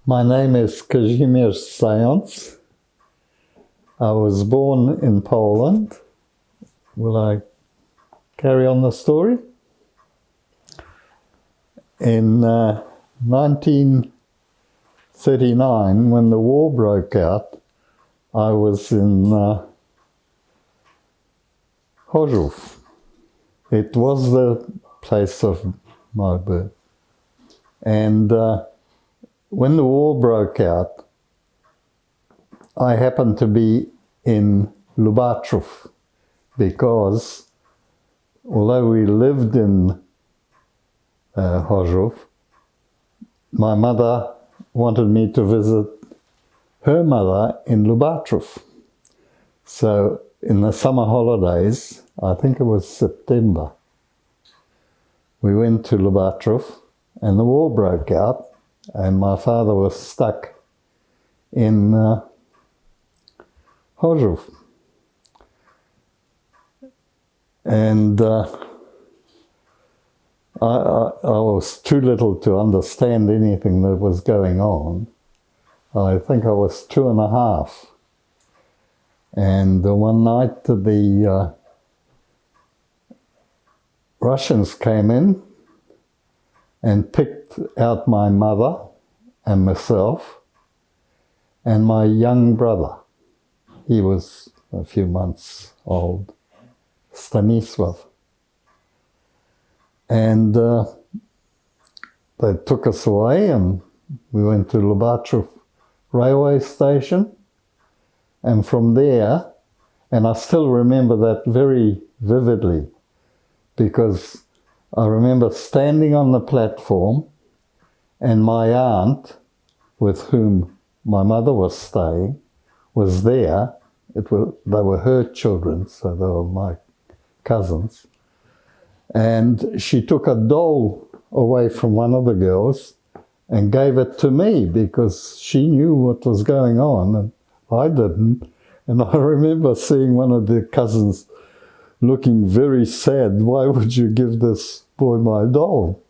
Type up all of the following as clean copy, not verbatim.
My name is Kazik Zajac. I was born in Poland. Will I carry on the story? In 1939, when the war broke out, I was in Chorzów. It was the place of my birth. And when the war broke out, I happened to be in Lubaczów because although we lived in Chorzów, my mother wanted me to visit her mother in Lubaczów. So in the summer holidays, I think it was September, we went to Lubaczów and the war broke out and my father was stuck in Chorzów. And I was too little to understand anything that was going on. I think I was 2.5. And one night the Russians came in and picked out my mother and myself and my young brother. He was a few months old, Stanisław. And they took us away and we went to Lubaczów railway station. And from there, and I still remember that very vividly because I remember standing on the platform and my aunt, with whom my mother was staying, was there. They were her children, so they were my cousins. And she took a doll away from one of the girls and gave it to me because she knew what was going on and I didn't. And I remember seeing one of the cousins looking very sad. Why would you give this boy my doll?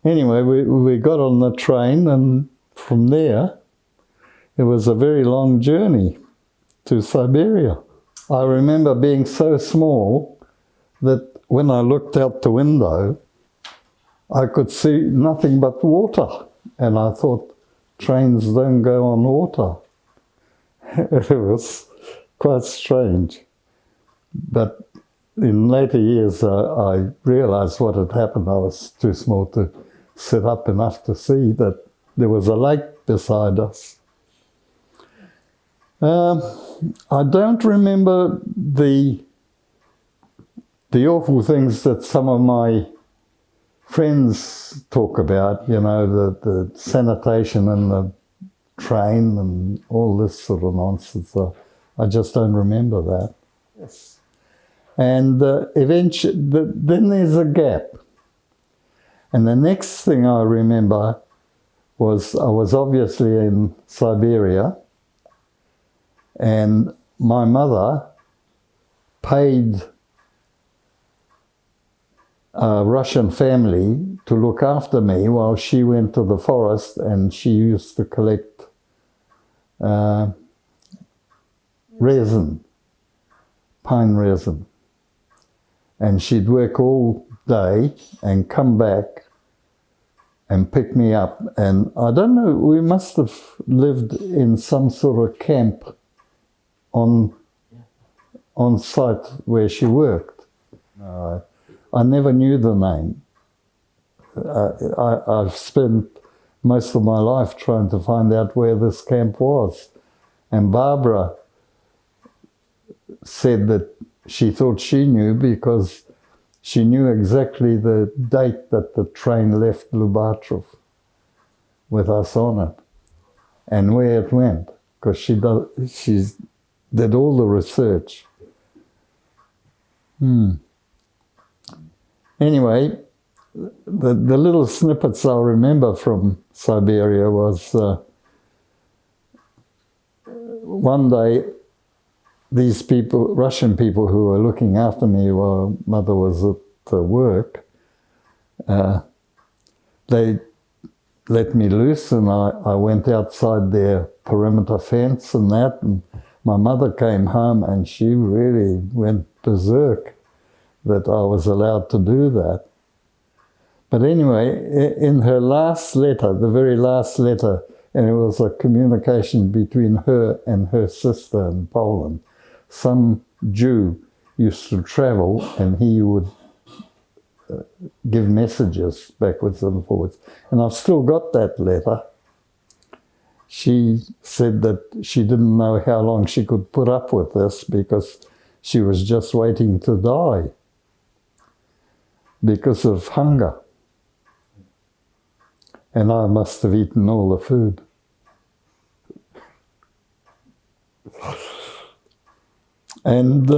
Anyway, we got on the train and from there, it was a very long journey to Siberia. I remember being so small that when I looked out the window, I could see nothing but water. And I thought, trains don't go on water. It was quite strange. But in later years, I realized what had happened. I was too small to sit up enough to see that there was a lake beside us. I don't remember the awful things that some of my friends talk about, you know, the sanitation and the train and all this sort of nonsense. I just don't remember that. Yes. And eventually, then there's a gap. And the next thing I remember was I was obviously in Siberia and my mother paid a Russian family to look after me while she went to the forest and she used to collect resin, pine resin. And she'd work all day and come back and pick me up. And I don't know, we must have lived in some sort of camp on site where she worked. I never knew the name. I've spent most of my life trying to find out where this camp was. And Barbara said that she thought she knew because she knew exactly the date that the train left Lubaczów with us on it and where it went, because she did all the research. Anyway, the little snippets I remember from Siberia was one day these people, Russian people who were looking after me while mother was at work, they let me loose, and I went outside their perimeter fence and that, and my mother came home and she really went berserk that I was allowed to do that. But anyway, in her last letter, the very last letter, and it was a communication between her and her sister in Poland, some Jew used to travel and he would give messages backwards and forwards. And I've still got that letter. She said that she didn't know how long she could put up with this because she was just waiting to die because of hunger. And I must have eaten all the food. And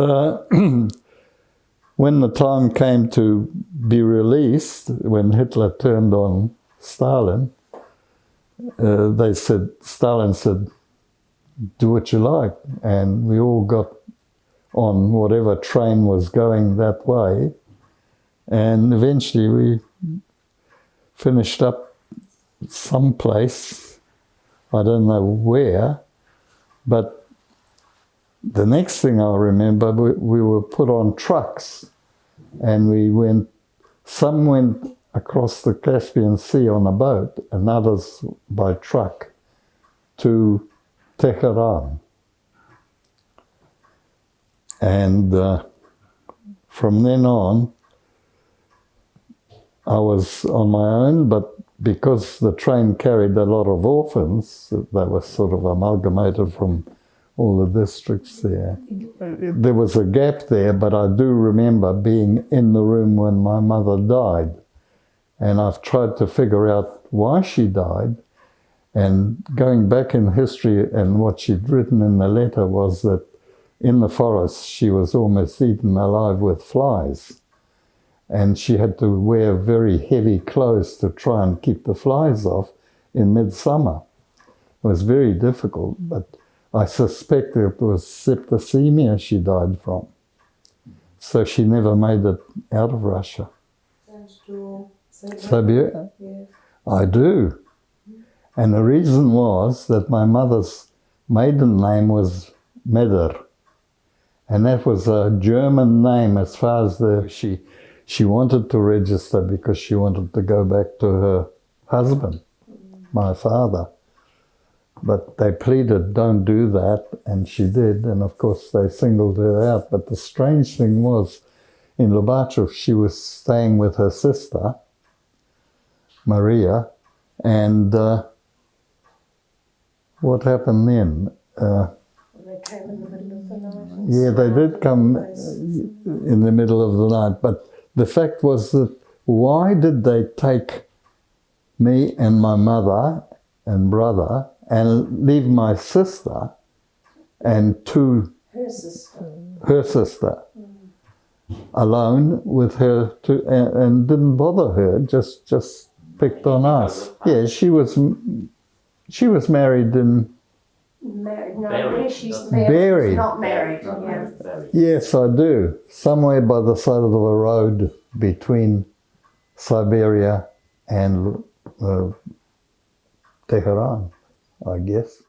when the time came to be released, when Hitler turned on Stalin, Stalin said, do what you like. And we all got on whatever train was going that way. And eventually we finished up someplace, I don't know where, but the next thing I remember, we were put on trucks and some went across the Caspian Sea on a boat and others by truck to Tehran. And from then on, I was on my own, but because the train carried a lot of orphans, that was sort of amalgamated from all the districts there. There was a gap there, but I do remember being in the room when my mother died. And I've tried to figure out why she died. And going back in history, and what she'd written in the letter was that in the forest she was almost eaten alive with flies. And she had to wear very heavy clothes to try and keep the flies off in midsummer. It was very difficult, but I suspect it was septicemia she died from. So she never made it out of Russia. Siberia? Yes. I do. And the reason was that my mother's maiden name was Meder. And that was a German name as far as she wanted to register because she wanted to go back to her husband, my father. But they pleaded, don't do that, and she did, and of course they singled her out. But the strange thing was, in Lubaczów, she was staying with her sister, Maria, and what happened then? They came in the middle of the night. Yeah, they did come in the middle of the night, but the fact was that why did they take me and my mother and brother and leave my sister and her sister alone with her and didn't bother her, just picked on us. Yeah, she was married in... No, she's married. Buried. Not married. Yeah. Yes, I do. Somewhere by the side of a road between Siberia and Tehran, I guess.